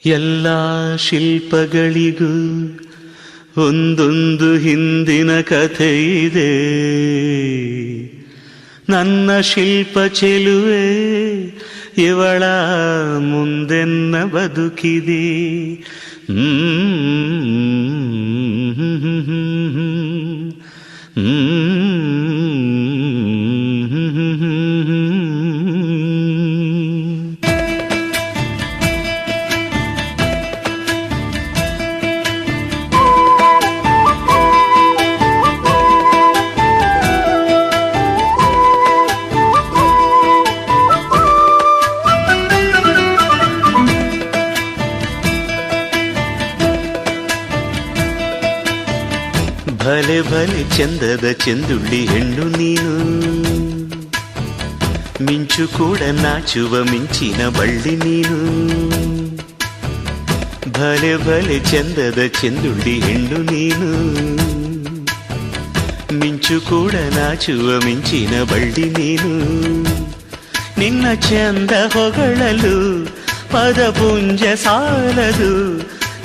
ಎಲ್ಲ ಶಿಲ್ಪಗಳಿಗೂ ಒಂದೊಂದು ಹಿಂದಿನ ಕಥೆ ಇದೆ. ನನ್ನ ಶಿಲ್ಪ ಚೆಲುವೆ ಇವಳ ಮುಂದೆನ್ನ ಬದುಕಿದೆ. ಭಲೆ ಭಲೆ ಚಂದದ ಚೆಂದುಳ್ಳಿ ಹೆಣ್ಣು ನೀನು, ಮಿಂಚು ಕೂಡ ನಾಚುವ ಮಿಂಚಿನ ಬಳ್ಳಿ ನೀನು. ಭಲೆ ಭಲೆ ಚಂದದ ಚೆಂದುಳ್ಳಿ ಹೆಣ್ಣು ನೀನು, ಮಿಂಚು ಕೂಡ ನಾಚುವ ಮಿಂಚಿನ ಬಳ್ಳಿ ನೀನು. ನಿನ್ನ ಚಂದ ಹೊಗಳಲು ಪದಪುಂಜ ಸಾಲದು,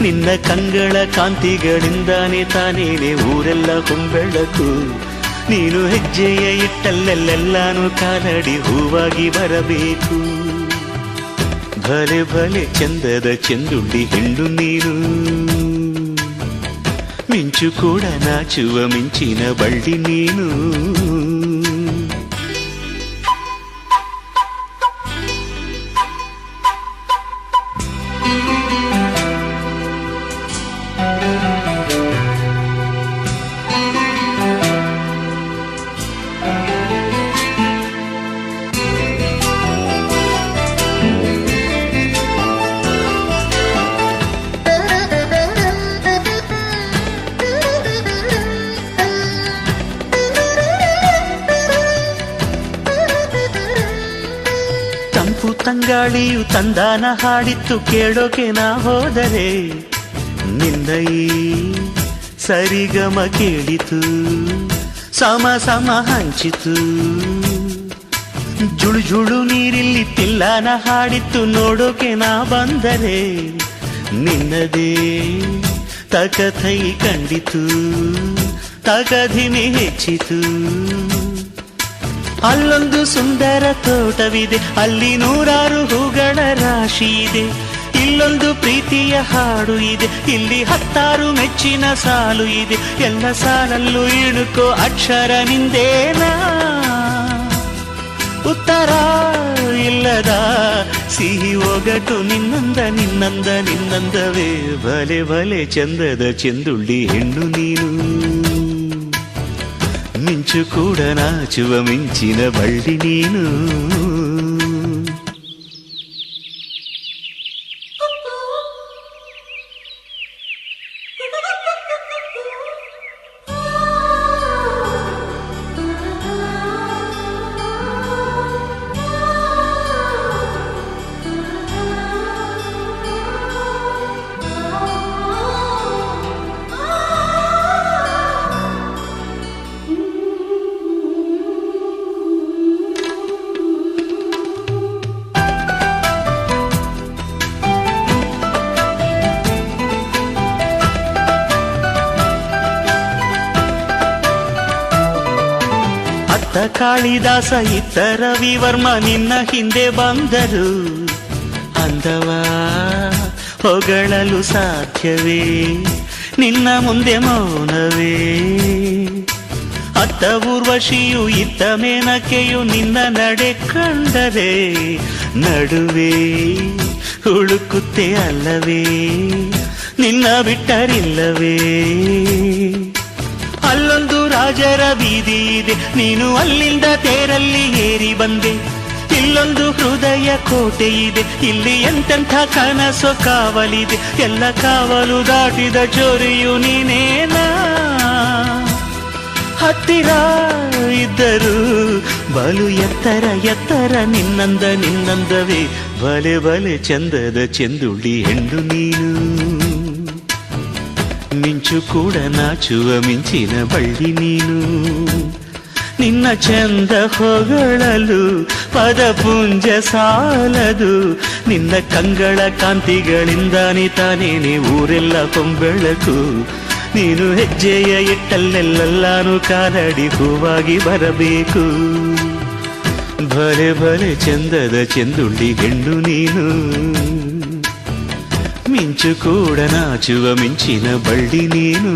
ನಿನ್ನ ಕಂಗಳ ಕಾಂತಿಗಳಿಂದಾನೆ ತಾನೇನೆ ಊರೆಲ್ಲ ಹೊಂಬೆಳಕು. ನೀನು ಹೆಜ್ಜೆಯ ಇಟ್ಟಲ್ಲೆಲ್ಲೆಲ್ಲಾನು ಕಾಲಡಿ ಹೂವಾಗಿ ಬರಬೇಕು. ಭಲೆ ಭಲೆ ಚಂದದ ಚೆಂದುಳ್ಳಿ ಹೆಣ್ಣು ನೀನು, ಮಿಂಚು ಕೂಡ ನಾಚುವ ಮಿಂಚಿನ ಬಳ್ಳಿ ನೀನು. ತಂಪು ತಂಗಾಳಿಯು ತಂದಾನ ಹಾಡಿತ್ತು ಕೇಳೋಕೆ ನಾ ಹೋದರೆ, ನಿನ್ನ ಈ ಸರಿಗಮ ಕೇಳಿತು ಸಮ ಸಮ ಹಂಚಿತು. ಜುಳು ಜುಳು ನೀರಿಲ್ಲಿ ತಿಲ್ಲಾನ ಹಾಡಿತ್ತು ನೋಡೋಕೆ ನಾ ಬಂದರೆ, ನಿನ್ನದೇ ತಕಥೈ ಕಂಡಿತು ತಗಧಿಮೆ ಹೆಚ್ಚಿತು. ಅಲ್ಲೊಂದು ಸುಂದರ ತೋಟವಿದೆ, ಅಲ್ಲಿ ನೂರಾರು ಹೂಗಳ ರಾಶಿ ಇದೆ. ಇಲ್ಲೊಂದು ಪ್ರೀತಿಯ ಹಾಡು ಇದೆ, ಇಲ್ಲಿ 10 ಮೆಚ್ಚಿನ ಸಾಲು ಇದೆ. ಎಲ್ಲ ಸಾಲಲ್ಲೂ ಇಣುಕೋ ಅಕ್ಷರ ನಿಂದೇನಾ, ಉತ್ತರ ಇಲ್ಲದ ಸಿಹಿ ಒಗಟು ನಿನ್ನಂದ ನಿನ್ನಂದ ನಿನ್ನಂದವೇ. ಭಲೆ ಭಲೆ ಚಂದದ ಚೆಂದುಳ್ಳಿ ಹೆಣ್ಣು ನೀನು, ಮಿಂಚು ಕೂಡ ನಾಚುವ ಮಿಂಚಿನ ಬಳ್ಳಿ ನೀನು. ಅತ್ತ ಕಾಳಿದಾಸ ಇತ್ತ ರವಿವರ್ಮ ನಿನ್ನ ಹಿಂದೆ ಬಂದರು. ಅಂದವ ಹೊಗಳಲು ಸಾಧ್ಯವೇ, ನಿನ್ನ ಮುಂದೆ ಮೌನವೇ. ಅತ್ತ ಊರ್ವಶಿಯು ಇತ್ತ ಮೇನಕೆಯು ನಿನ್ನ ನಡೆ ಕಂಡರೆ, ನಡುವೆ ಹುಡುಕುತ್ತೆ ಅಲ್ಲವೇ, ನಿನ್ನ ಬಿಟ್ಟರಿಲ್ಲವೇ. ಅಲ್ಲೊಂದು ರಾಜರ ಬೀದಿ ಇದೆ, ನೀನು ಅಲ್ಲಿಂದ ತೇರಲ್ಲಿ ಏರಿ ಬಂದೆ. ಇಲ್ಲೊಂದು ಹೃದಯ ಕೋಟೆ ಇದೆ, ಇಲ್ಲಿ ಎಂತೆಂಥ ಕನಸು ಕಾವಲಿದೆ. ಎಲ್ಲ ಕಾವಲು ದಾಟಿದ ಚೋರಿಯು ನೀನೇನಾ, ಹತ್ತಿರ ಇದ್ದರು ಬಲು ಎತ್ತರ ಎತ್ತರ ನಿನ್ನಂದ ನಿನ್ನಂದವೇ. ಬಲೆ ಬಲೆ ಚಂದದ ಚೆಂದುಳ್ಳಿ ಹೆಣ್ಣು ನೀನು, ಮಿಂಚು ಕೂಡ ನಾಚುವ ಮಿಂಚಿನ ಬಳ್ಳಿ ನೀನು. ನಿನ್ನ ಚಂದ ಹೊಗಳಲು ಪದಪುಂಜ ಸಾಲದು, ನಿನ್ನ ಕಂಗಳ ಕಾಂತಿಗಳಿಂದಾನೆ ತಾನೇನೆ ಊರೆಲ್ಲ ಕೊಂಬೆಳಕು. ನೀನು ಹೆಜ್ಜೆಯ ಇಟ್ಟಲ್ಲೆಲ್ಲಾನು ಕಾಲಡಿ ಹೂವಾಗಿ ಬರಬೇಕು. ಭಲೆ ಭಲೆ ಚಂದದ ಚೆಂದುಳ್ಳಿ ಹೆಣ್ಣು ನೀನು, ಮಿಂಚು ಕೂಡ ನಾಚುವ ಮಿಂಚಿನ ಬಳ್ಳಿ ನೀನು.